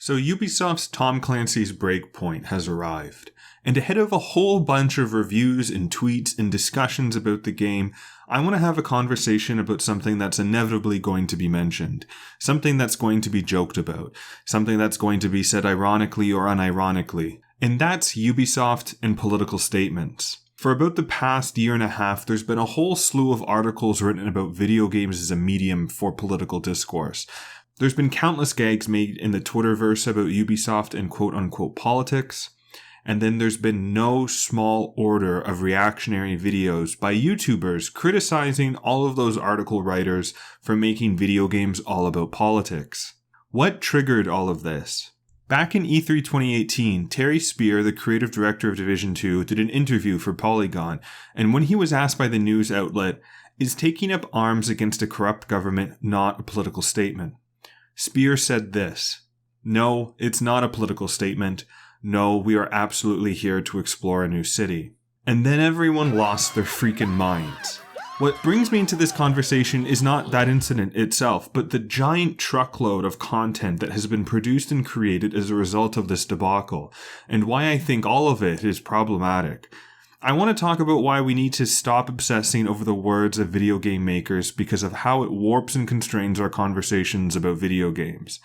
So Ubisoft's Tom Clancy's Breakpoint has arrived, and ahead of a whole bunch of reviews and tweets and discussions about the game, I want to have a conversation about something that's inevitably going to be mentioned, something that's going to be joked about, something that's going to be said ironically or unironically, and that's Ubisoft and political statements. For about the past year and a half, there's been a whole slew of articles written about video games as a medium for political discourse. There's been countless gags made in the Twitterverse about Ubisoft and quote-unquote politics, and then there's been no small order of reactionary videos by YouTubers criticizing all of those article writers for making video games all about politics. What triggered all of this? Back in E3 2018, Terry Spear, the creative director of Division 2, did an interview for Polygon, and when he was asked by the news outlet, "Is taking up arms against a corrupt government not a political statement?" Spear said this: "No, it's not a political statement. No, we are absolutely here to explore a new city." And then everyone lost their freaking minds. What brings me into this conversation is not that incident itself, but the giant truckload of content that has been produced and created as a result of this debacle, and why I think all of it is problematic. I want to talk about why we need to stop obsessing over the words of video game makers because of how it warps and constrains our conversations about video games.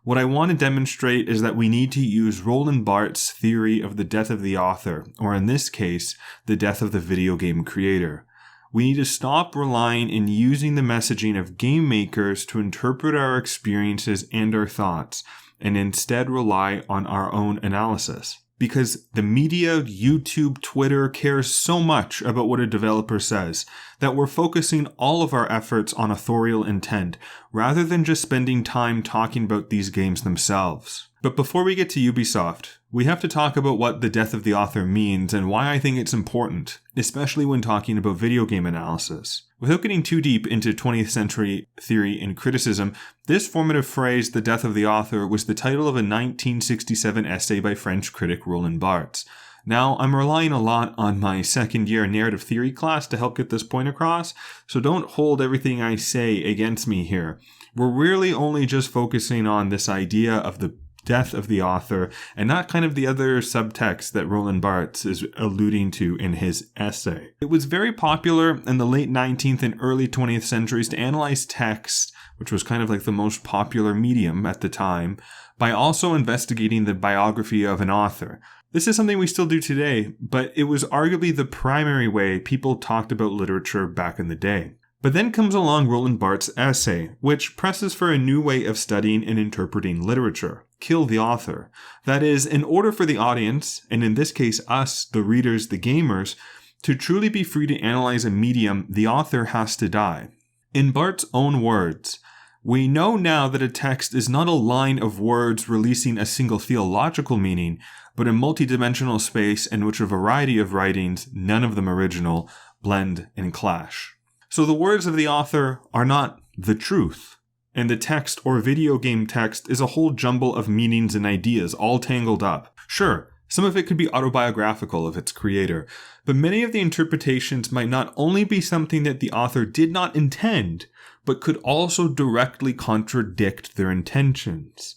What I want to demonstrate is that we need to use Roland Barthes' theory of the death of the author, or in this case, the death of the video game creator. We need to stop relying and using the messaging of game makers to interpret our experiences and our thoughts, and instead rely on our own analysis. Because the media, YouTube, Twitter cares so much about what a developer says that we're focusing all of our efforts on authorial intent rather than just spending time talking about these games themselves. But before we get to Ubisoft, we have to talk about what the death of the author means and why I think it's important, especially when talking about video game analysis. Without getting too deep into 20th century theory and criticism, this formative phrase, the death of the author, was the title of a 1967 essay by French critic Roland Barthes. Now, I'm relying a lot on my second year narrative theory class to help get this point across, so don't hold everything I say against me here. We're really only just focusing on this idea of the death of the author and not kind of the other subtext that Roland Barthes is alluding to in his essay. It was very popular in the late 19th and early 20th centuries to analyze text, which was kind of like the most popular medium at the time, by also investigating the biography of an author. This is something we still do today, but it was arguably the primary way people talked about literature back in the day. But then comes along Roland Barthes' essay, which presses for a new way of studying and interpreting literature. Kill the author. That is, in order for the audience, and in this case us, the readers, the gamers, to truly be free to analyze a medium, the author has to die. In Barthes' own words, "We know now that a text is not a line of words releasing a single theological meaning, but a multidimensional space in which a variety of writings, none of them original, blend and clash." So the words of the author are not the truth, and the text or video game text is a whole jumble of meanings and ideas all tangled up. Sure, some of it could be autobiographical of its creator, but many of the interpretations might not only be something that the author did not intend, but could also directly contradict their intentions.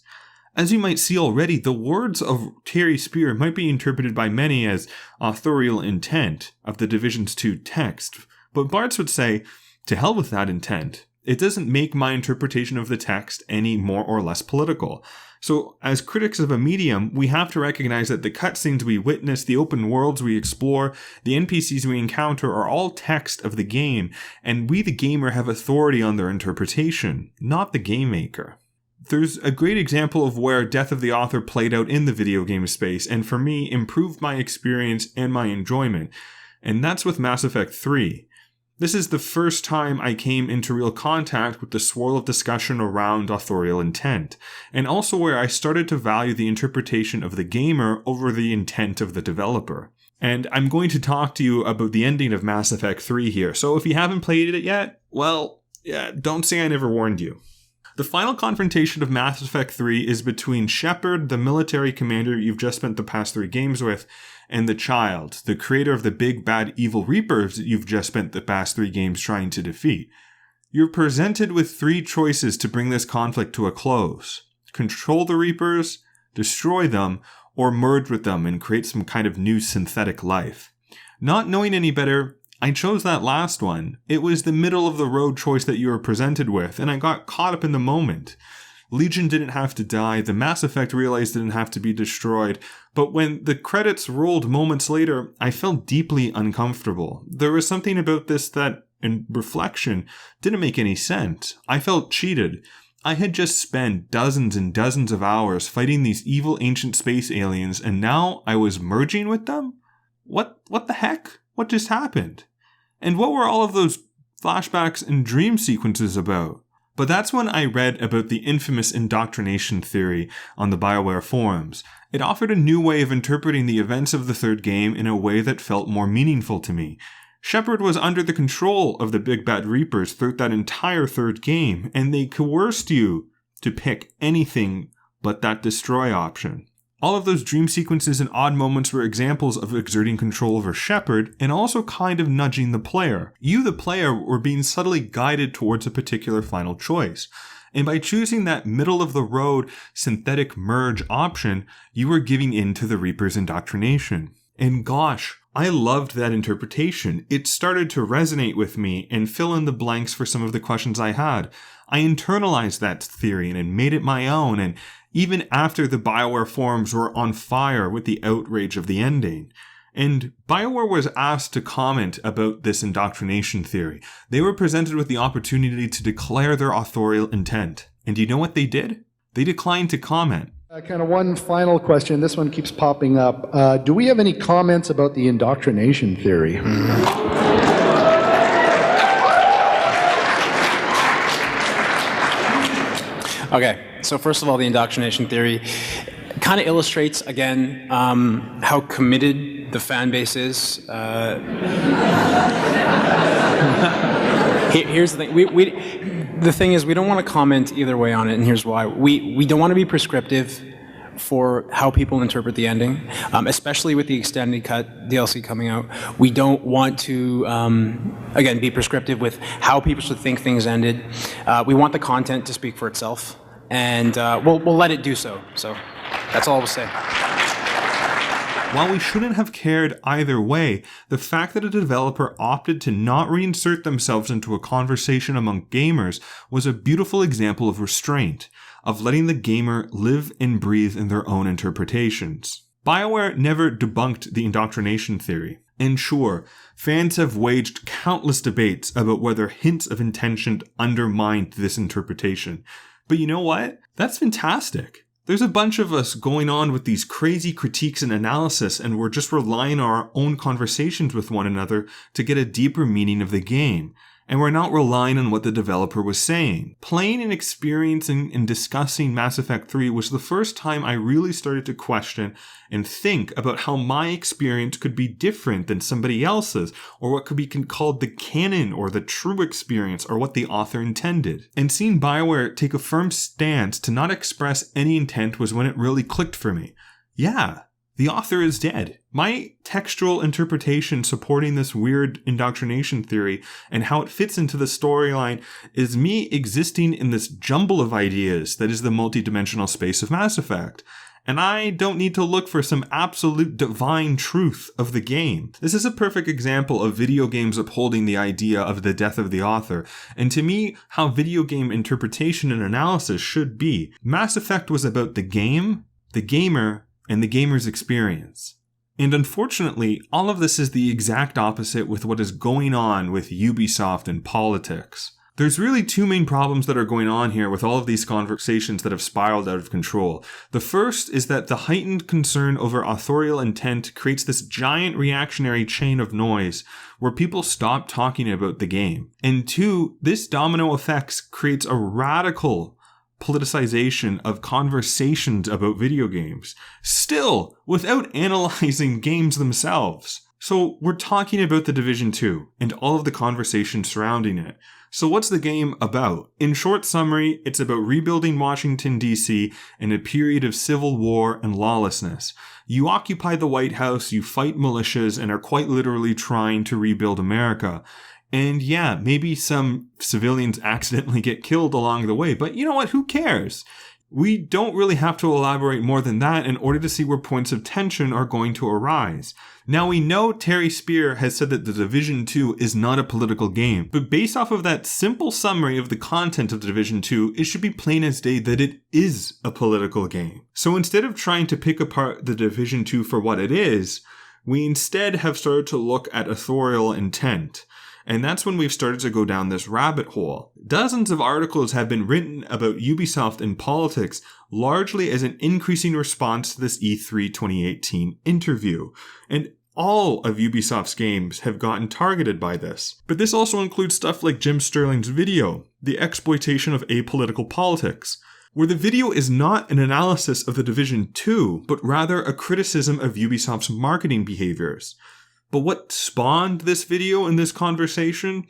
As you might see already, the words of Terry Spear might be interpreted by many as authorial intent of the Divisions 2 text, but Barthes would say, to hell with that intent. It doesn't make my interpretation of the text any more or less political. So, as critics of a medium, we have to recognize that the cutscenes we witness, the open worlds we explore, the NPCs we encounter are all text of the game, and we the gamer have authority on their interpretation, not the game maker. There's a great example of where death of the author played out in the video game space, and for me, improved my experience and my enjoyment, and that's with Mass Effect 3. This is the first time I came into real contact with the swirl of discussion around authorial intent, and also where I started to value the interpretation of the gamer over the intent of the developer. And I'm going to talk to you about the ending of Mass Effect 3 here, so if you haven't played it yet, well, yeah, don't say I never warned you. The final confrontation of Mass Effect 3 is between Shepard, the military commander you've just spent the past 3 games with, and the Child, the creator of the big bad evil Reapers that you've just spent the past 3 games trying to defeat. You're presented with 3 choices to bring this conflict to a close. control the Reapers, destroy them, or merge with them and create some kind of new synthetic life. Not knowing any better, I chose that last one. It was the middle of the road choice that you were presented with, and I got caught up in the moment. Legion didn't have to die, the Mass Effect Realized didn't have to be destroyed, but when the credits rolled moments later, I felt deeply uncomfortable. There was something about this that, in reflection, didn't make any sense. I felt cheated. I had just spent dozens and dozens of hours fighting these evil ancient space aliens, and now I was merging with them? What the heck? What just happened? And what were all of those flashbacks and dream sequences about? But that's when I read about the infamous indoctrination theory on the BioWare forums. It offered a new way of interpreting the events of the third game in a way that felt more meaningful to me. Shepard was under the control of the Big Bad Reapers throughout that entire third game, and they coerced you to pick anything but that destroy option. All of those dream sequences and odd moments were examples of exerting control over Shepard and also kind of nudging the player. You, the player, were being subtly guided towards a particular final choice. And by choosing that middle-of-the-road synthetic merge option, you were giving in to the Reaper's indoctrination. And gosh, I loved that interpretation. It started to resonate with me and fill in the blanks for some of the questions I had. I internalized that theory and made it my own, and even after the BioWare forums were on fire with the outrage of the ending. And BioWare was asked to comment about this indoctrination theory. They were presented with the opportunity to declare their authorial intent. And do you know what they did? They declined to comment. Kind of one final question. This one keeps popping up. Do we have any comments about the indoctrination theory? Okay, so first of all, the indoctrination theory kind of illustrates, again, how committed the fan base is. Here's the thing. The thing is, we don't want to comment either way on it, and here's why. We don't want to be prescriptive for how people interpret the ending, especially with the extended cut DLC coming out. We don't want to, again, be prescriptive with how people should think things ended. We want the content to speak for itself, and we'll let it do so. So that's all we'll say. While we shouldn't have cared either way, the fact that a developer opted to not reinsert themselves into a conversation among gamers was a beautiful example of restraint, of letting the gamer live and breathe in their own interpretations. BioWare never debunked the indoctrination theory. And sure, fans have waged countless debates about whether hints of intention undermined this interpretation. But you know what? That's fantastic. There's a bunch of us going on with these crazy critiques and analysis, and we're just relying on our own conversations with one another to get a deeper meaning of the game. And we're not relying on what the developer was saying. Playing and experiencing and discussing Mass Effect 3 was the first time I really started to question and think about how my experience could be different than somebody else's, or what could be called the canon or the true experience, or what the author intended. And seeing BioWare take a firm stance to not express any intent was when it really clicked for me. Yeah, the author is dead. My textual interpretation supporting this weird indoctrination theory and how it fits into the storyline is me existing in this jumble of ideas that is the multidimensional space of Mass Effect. And I don't need to look for some absolute divine truth of the game. This is a perfect example of video games upholding the idea of the death of the author, and to me, how video game interpretation and analysis should be. Mass Effect was about the game, the gamer, and the gamer's experience. And unfortunately, all of this is the exact opposite with what is going on with Ubisoft and politics. There's really two main problems that are going on here with all of these conversations that have spiraled out of control. The first is that the heightened concern over authorial intent creates this giant reactionary chain of noise where people stop talking about the game. And two, this domino effect creates a radical politicization of conversations about video games, still without analyzing games themselves. So we're talking about The Division 2 and all of the conversation surrounding it. So what's the game about? In short summary, it's about rebuilding Washington, D.C. in a period of civil war and lawlessness. You occupy the White House, you fight militias, and are quite literally trying to rebuild America. And yeah, maybe some civilians accidentally get killed along the way, but you know what? Who cares? We don't really have to elaborate more than that in order to see where points of tension are going to arise. Now we know Terry Spear has said that The Division 2 is not a political game, but based off of that simple summary of the content of The Division 2, it should be plain as day that it is a political game. So instead of trying to pick apart The Division 2 for what it is, we instead have started to look at authorial intent. And that's when we've started to go down this rabbit hole. Dozens of articles have been written about Ubisoft and politics, largely as an increasing response to this E3 2018 interview. And all of Ubisoft's games have gotten targeted by this. But this also includes stuff like Jim Sterling's video, The Exploitation of Apolitical Politics, where the video is not an analysis of The Division 2, but rather a criticism of Ubisoft's marketing behaviors. But what spawned this video and this conversation?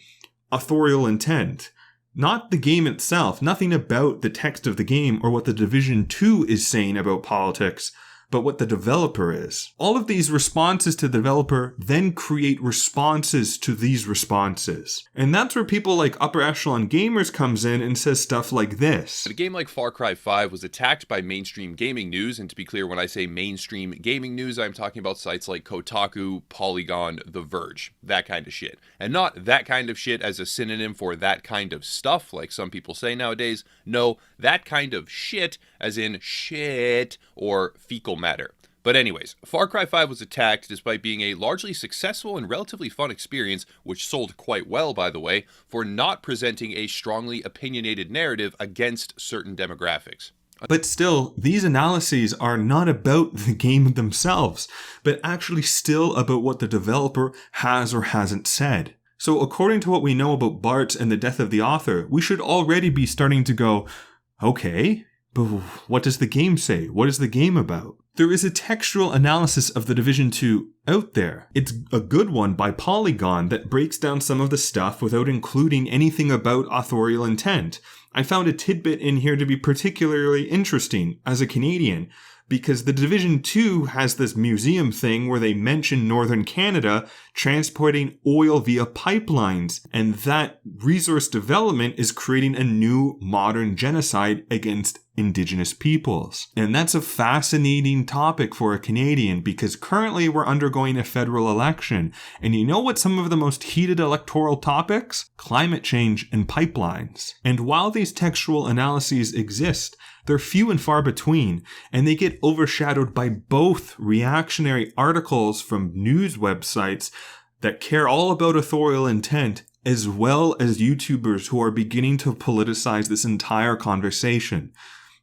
Authorial intent. Not the game itself, nothing about the text of the game or what The Division 2 is saying about politics, but what the developer is. All of these responses to the developer then create responses to these responses. And that's where people like Upper Echelon Gamers comes in and says stuff like this. A game like Far Cry 5 was attacked by mainstream gaming news, and to be clear, when I say mainstream gaming news, I'm talking about sites like Kotaku, Polygon, The Verge, that kind of shit. And not that kind of shit as a synonym for that kind of stuff, like some people say nowadays. No, that kind of shit as in shit or fecal matter. But anyways, Far Cry 5 was attacked despite being a largely successful and relatively fun experience, which sold quite well, by the way, for not presenting a strongly opinionated narrative against certain demographics. But still, these analyses are not about the game themselves, but actually still about what the developer has or hasn't said. So according to what we know about Barthes and the death of the author, we should already be starting to go, okay, but what does the game say? What is the game about? There is a textual analysis of The Division 2 out there. It's a good one by Polygon that breaks down some of the stuff without including anything about authorial intent. I found a tidbit in here to be particularly interesting as a Canadian, because The Division 2 has this museum thing where they mention northern Canada transporting oil via pipelines, and that resource development is creating a new modern genocide against Indigenous peoples. And that's a fascinating topic for a Canadian, because currently we're undergoing a federal election. And you know what some of the most heated electoral topics? Climate change and pipelines. And while these textual analyses exist, they're few and far between, and they get overshadowed by both reactionary articles from news websites that care all about authorial intent, as well as YouTubers who are beginning to politicize this entire conversation.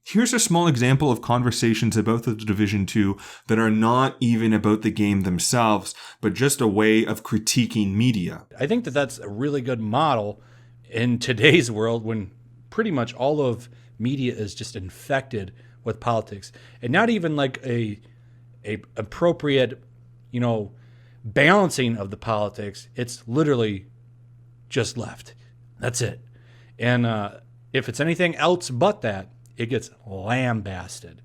Here's a small example of conversations about The Division 2 that are not even about the game themselves, but just a way of critiquing media. I think that that's a really good model in today's world when pretty much all of media is just infected with politics, and not even like a appropriate, balancing of the politics. It's literally just left. That's it. And if it's anything else but that, it gets lambasted.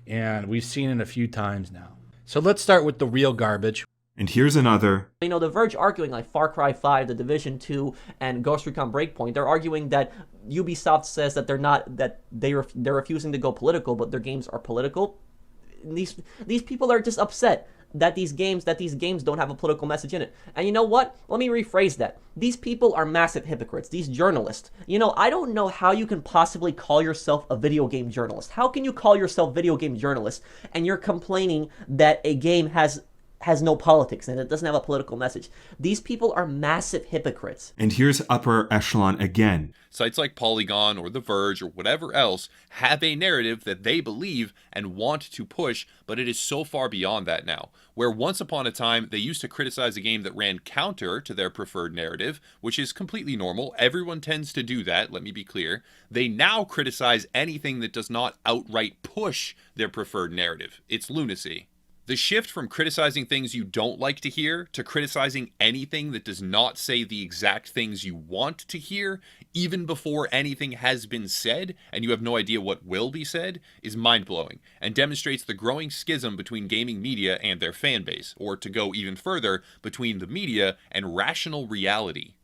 And we've seen it a few times now. So let's start with the real garbage. And here's another. The Verge arguing like Far Cry 5, The Division 2, and Ghost Recon Breakpoint. They're arguing that Ubisoft says that they're refusing to go political, but their games are political. These people are just upset that these games don't have a political message in it. And you know what? Let me rephrase that. These people are massive hypocrites. These journalists. I don't know how you can possibly call yourself a video game journalist. How can you call yourself video game journalist and you're complaining that a game has no politics and it doesn't have a political message? These people are massive hypocrites. And here's Upper Echelon again. Sites like Polygon or The Verge or whatever else have a narrative that they believe and want to push, but it is so far beyond that now. Where once upon a time they used to criticize a game that ran counter to their preferred narrative, which is completely normal. Everyone tends to do that, let me be clear. They now criticize anything that does not outright push their preferred narrative. It's lunacy. The shift from criticizing things you don't like to hear to criticizing anything that does not say the exact things you want to hear, even before anything has been said and you have no idea what will be said, is mind-blowing and demonstrates the growing schism between gaming media and their fan base, or to go even further, between the media and rational reality.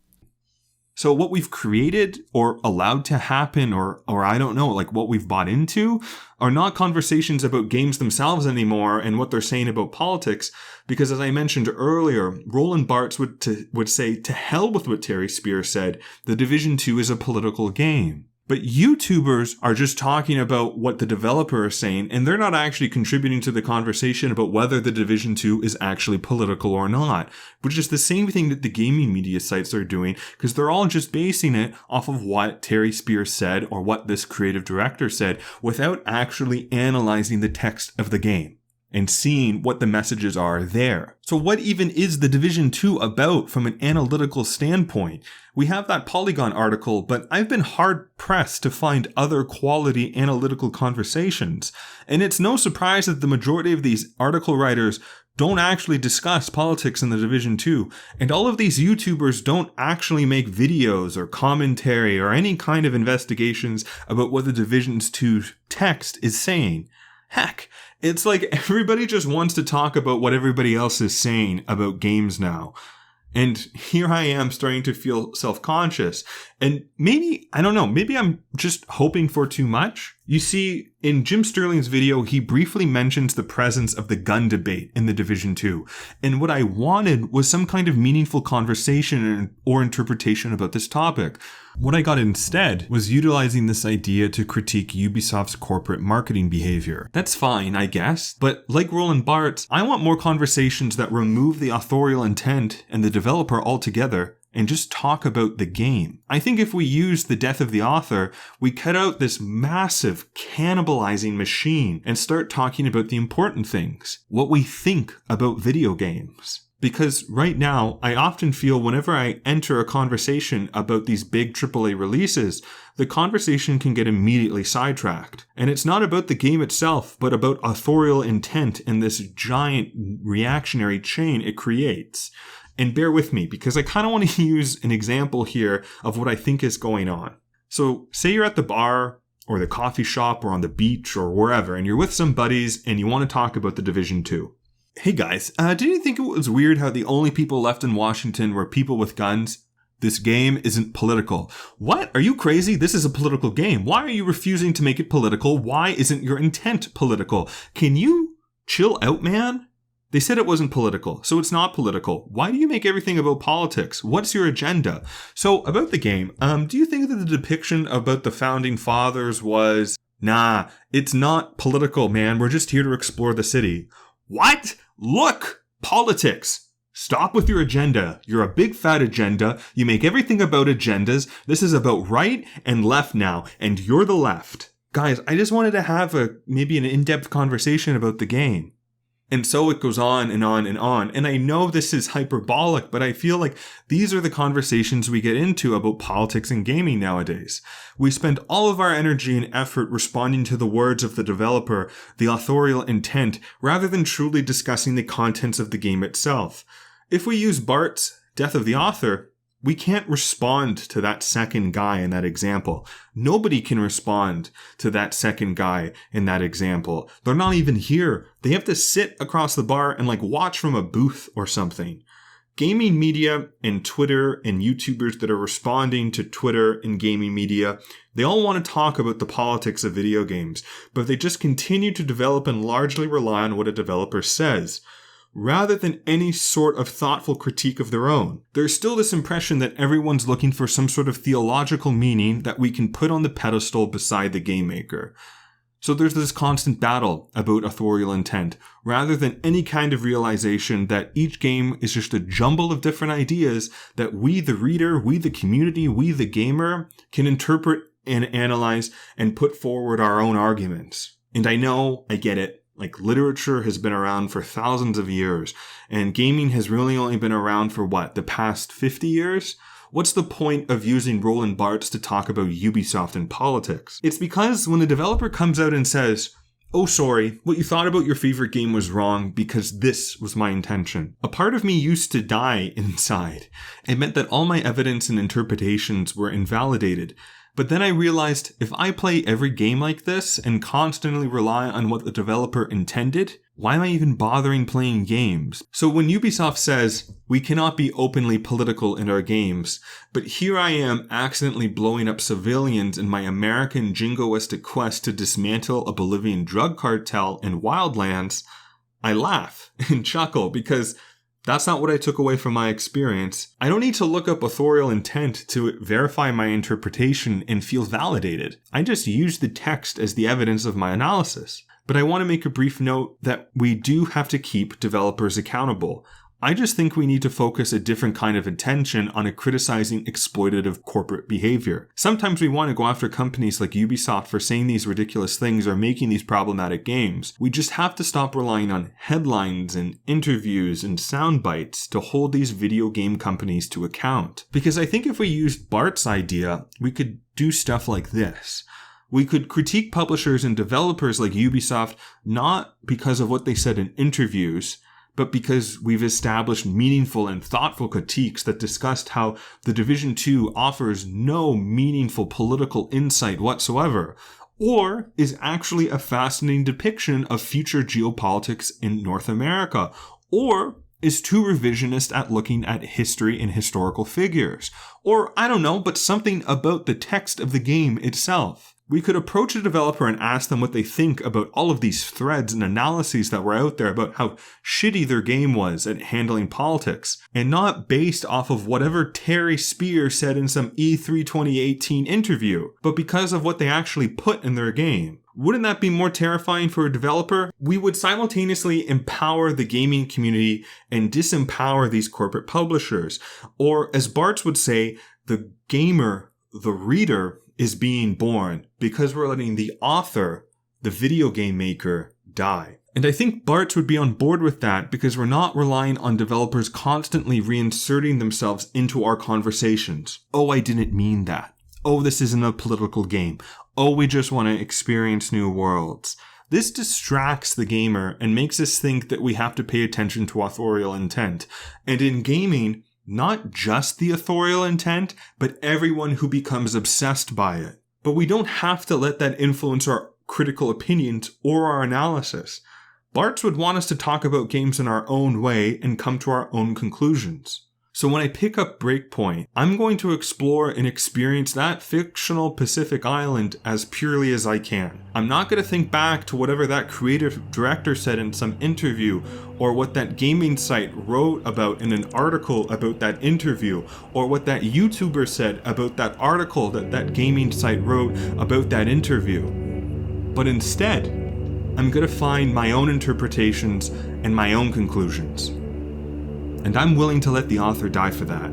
So what we've created or allowed to happen or I don't know, like what we've bought into are not conversations about games themselves anymore and what they're saying about politics. Because as I mentioned earlier, Roland Barthes would say, to hell with what Terry Spears said, The Division 2 is a political game. But YouTubers are just talking about what the developer is saying, and they're not actually contributing to the conversation about whether the Division 2 is actually political or not, which is the same thing that the gaming media sites are doing, because they're all just basing it off of what Terry Spears said or what this creative director said, without actually analyzing the text of the game and seeing what the messages are there. So what even is The Division 2 about from an analytical standpoint? We have that Polygon article, but I've been hard-pressed to find other quality analytical conversations. And it's no surprise that the majority of these article writers don't actually discuss politics in The Division 2. And all of these YouTubers don't actually make videos or commentary or any kind of investigations about what The Division 2 text is saying. Heck, it's like everybody just wants to talk about what everybody else is saying about games now. And here I am starting to feel self-conscious. And maybe, I don't know, maybe I'm just hoping for too much. You see, in Jim Sterling's video, he briefly mentions the presence of the gun debate in The Division 2. And what I wanted was some kind of meaningful conversation or interpretation about this topic. What I got instead was utilizing this idea to critique Ubisoft's corporate marketing behavior. That's fine, I guess, but like Roland Barthes, I want more conversations that remove the authorial intent and the developer altogether and just talk about the game. I think if we use the death of the author, we cut out this massive cannibalizing machine and start talking about the important things, what we think about video games. Because right now, I often feel whenever I enter a conversation about these big AAA releases, the conversation can get immediately sidetracked. And it's not about the game itself, but about authorial intent and this giant reactionary chain it creates. And bear with me, because I kind of want to use an example here of what I think is going on. So say you're at the bar or the coffee shop or on the beach or wherever, and you're with some buddies and you want to talk about The Division 2. Hey guys, did you think it was weird how the only people left in Washington were people with guns? This game isn't political. What? Are you crazy? This is a political game. Why are you refusing to make it political? Why isn't your intent political? Can you chill out, man? They said it wasn't political, so it's not political. Why do you make everything about politics? What's your agenda? So, about the game, do you think that the depiction about the founding fathers was, nah, it's not political, man. We're just here to explore the city. What? Look! Politics! Stop with your agenda. You're a big fat agenda. You make everything about agendas. This is about right and left now, and you're the left. Guys, I just wanted to have maybe an in-depth conversation about the game. And so it goes on and on and on. And I know this is hyperbolic, but I feel like these are the conversations we get into about politics and gaming nowadays. We spend all of our energy and effort responding to the words of the developer, the authorial intent, rather than truly discussing the contents of the game itself. If we use Barthes' Death of the Author, we can't respond to that second guy in that example. Nobody can respond to that second guy in that example. They're not even here. They have to sit across the bar and watch from a booth or something. Gaming media and Twitter and YouTubers that are responding to Twitter and gaming media, they all want to talk about the politics of video games, but they just continue to develop and largely rely on what a developer says, rather than any sort of thoughtful critique of their own. There's still this impression that everyone's looking for some sort of theological meaning that we can put on the pedestal beside the game maker. So there's this constant battle about authorial intent, rather than any kind of realization that each game is just a jumble of different ideas that we, the reader, we, the community, we, the gamer, can interpret and analyze and put forward our own arguments. And I know, I get it. Literature has been around for thousands of years, and gaming has really only been around for the past 50 years? What's the point of using Roland Barthes to talk about Ubisoft and politics? It's because when a developer comes out and says, oh sorry, what you thought about your favorite game was wrong because this was my intention. A part of me used to die inside. It meant that all my evidence and interpretations were invalidated. But then I realized if I play every game like this and constantly rely on what the developer intended, why am I even bothering playing games? So when Ubisoft says, we cannot be openly political in our games, but here I am accidentally blowing up civilians in my American jingoistic quest to dismantle a Bolivian drug cartel in Wildlands, I laugh and chuckle because that's not what I took away from my experience. I don't need to look up authorial intent to verify my interpretation and feel validated. I just use the text as the evidence of my analysis. But I want to make a brief note that we do have to keep developers accountable. I just think we need to focus a different kind of attention on criticizing exploitative corporate behavior. Sometimes we want to go after companies like Ubisoft for saying these ridiculous things or making these problematic games. We just have to stop relying on headlines and interviews and sound bites to hold these video game companies to account. Because I think if we used Barthes' idea, we could do stuff like this. We could critique publishers and developers like Ubisoft not because of what they said in interviews, but because we've established meaningful and thoughtful critiques that discussed how The Division 2 offers no meaningful political insight whatsoever, or is actually a fascinating depiction of future geopolitics in North America, or is too revisionist at looking at history and historical figures, or I don't know, but something about the text of the game itself. We could approach a developer and ask them what they think about all of these threads and analyses that were out there about how shitty their game was at handling politics, and not based off of whatever Terry Spear said in some E3 2018 interview, but because of what they actually put in their game. Wouldn't that be more terrifying for a developer? We would simultaneously empower the gaming community and disempower these corporate publishers. Or, as Barthes would say, the gamer, the reader, is being born because we're letting the author, the video game maker, die. And I think Barthes would be on board with that because we're not relying on developers constantly reinserting themselves into our conversations. Oh, I didn't mean that. Oh, this isn't a political game. Oh, we just want to experience new worlds. This distracts the gamer and makes us think that we have to pay attention to authorial intent. And in gaming, not just the authorial intent, but everyone who becomes obsessed by it. But we don't have to let that influence our critical opinions or our analysis. Barthes would want us to talk about games in our own way and come to our own conclusions. So when I pick up Breakpoint, I'm going to explore and experience that fictional Pacific island as purely as I can. I'm not going to think back to whatever that creative director said in some interview, or what that gaming site wrote about in an article about that interview, or what that YouTuber said about that article that that gaming site wrote about that interview. But instead, I'm going to find my own interpretations and my own conclusions. And I'm willing to let the author die for that.